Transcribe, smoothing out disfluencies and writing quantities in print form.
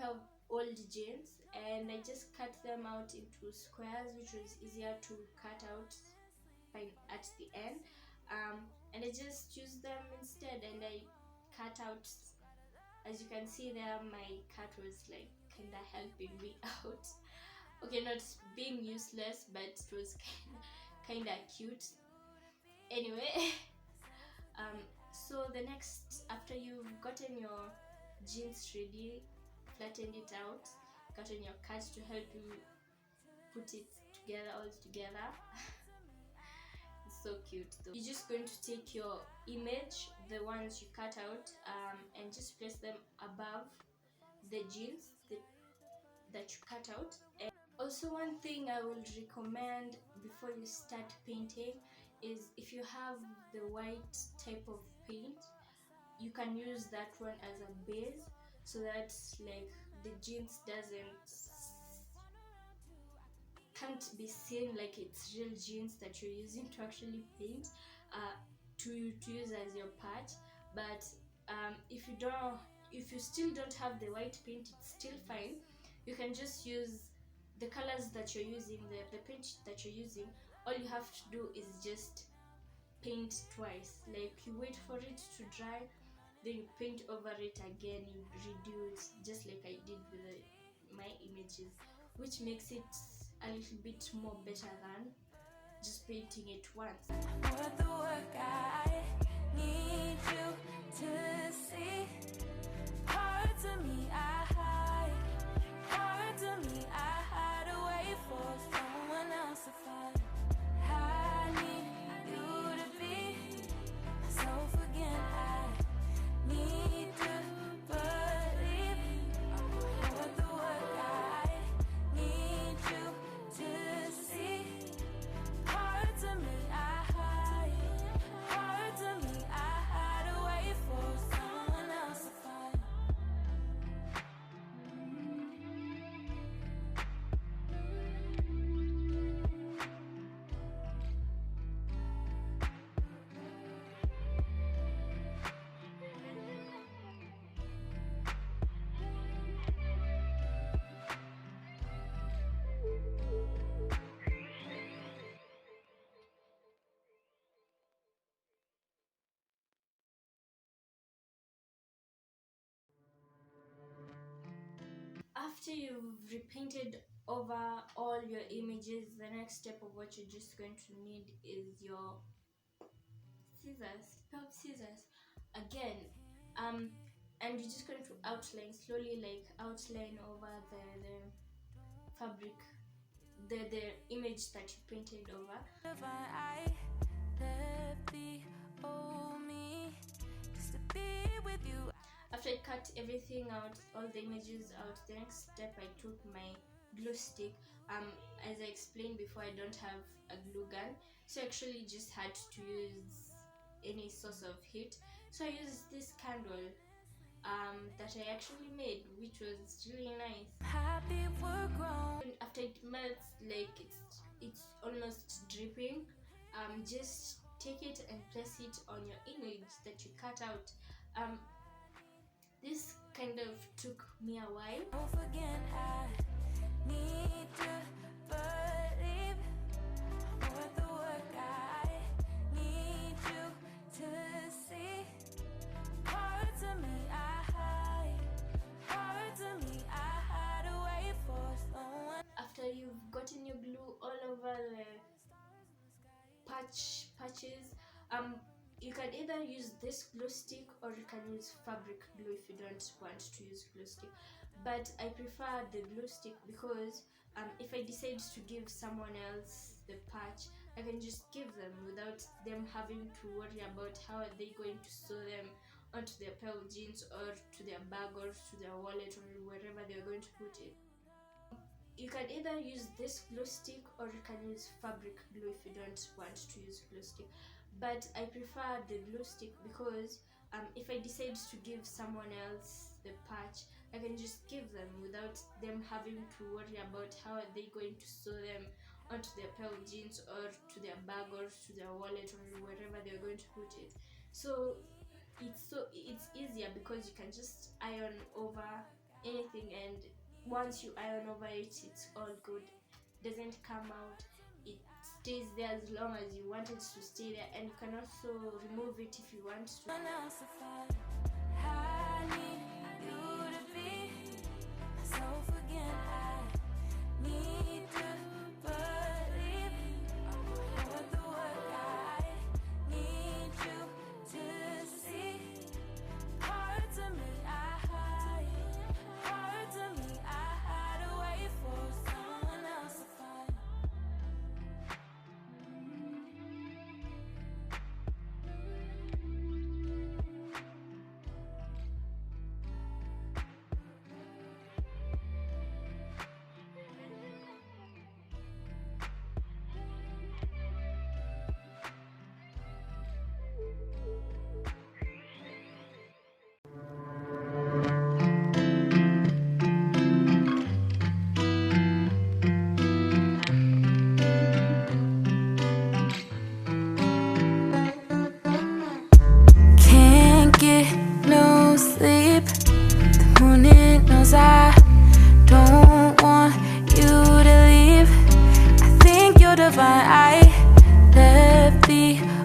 have old jeans and I just cut them out into squares, which was easier to cut out at the end, and I just use them instead, and I cut out. As you can see there, my cut was like kinda helping me out. Okay, not being useless, but it was kinda cute. Anyway, so the next, after you've gotten your jeans ready, flattened it out, gotten your cut to help you put it together all together. It's so cute though. You're just going to take your image, the ones you cut out, and just place them above the jeans that you cut out. And also, one thing I will recommend before you start painting is if you have the white type of paint, you can use that one as a base so that like the jeans can't be seen like it's real jeans that you're using to actually paint, to use as your patch. But if you still don't have the white paint, it's still fine. You can just use the colors that you're using, the paint that you're using. All you have to do is just paint twice. Like you wait for it to dry, then you paint over it again, you redo it just like I did with my images, which makes it a little bit more better than just painting it once. Worth the work, I need you to see. Parts of me I hide, parts of me I hide away for someone else to find. I need you to be myself again. I need to believe. Worth the work, I need you to see. Parts of me I hide, parts of me I hide away for someone else to find. After you've repainted over all your images, the next step of what you're just going to need is your scissors again, and you're just going to outline slowly, like outline over the fabric, the image that you painted over. I left the old me just to be with you. After I cut everything out, all the images out, the next step I took my glue stick. As I explained before, I don't have a glue gun, so I actually just had to use any source of heat. So I used this candle that I actually made, which was really nice. Happy we're grown. After it melts, like it's almost dripping, just take it and place it on your image that you cut out. This kind of took me a while. Don't forget I need to believe. Worth the work, I need you to see. Parts of me I hide, parts of me I hide away for someone. After you've gotten your glue all over the patches, you can either use this glue stick or you can use fabric glue if you don't want to use glue stick. But I prefer the glue stick because if I decide to give someone else the patch, I can just give them without them having to worry about how are they going to sew them onto their pair of jeans or to their bag or to their wallet or wherever they're going to put it. You can either use this glue stick or you can use fabric glue if you don't want to use glue stick. But I prefer the glue stick because if I decide to give someone else the patch, I can just give them without them having to worry about how are they going to sew them onto their pair of jeans or to their bag or to their wallet or wherever they're going to put it. So it's easier because you can just iron over anything, and once you iron over it, it's all good. Doesn't come out, it stays there as long as you want it to stay there, and you can also remove it if you want to. I need you to be so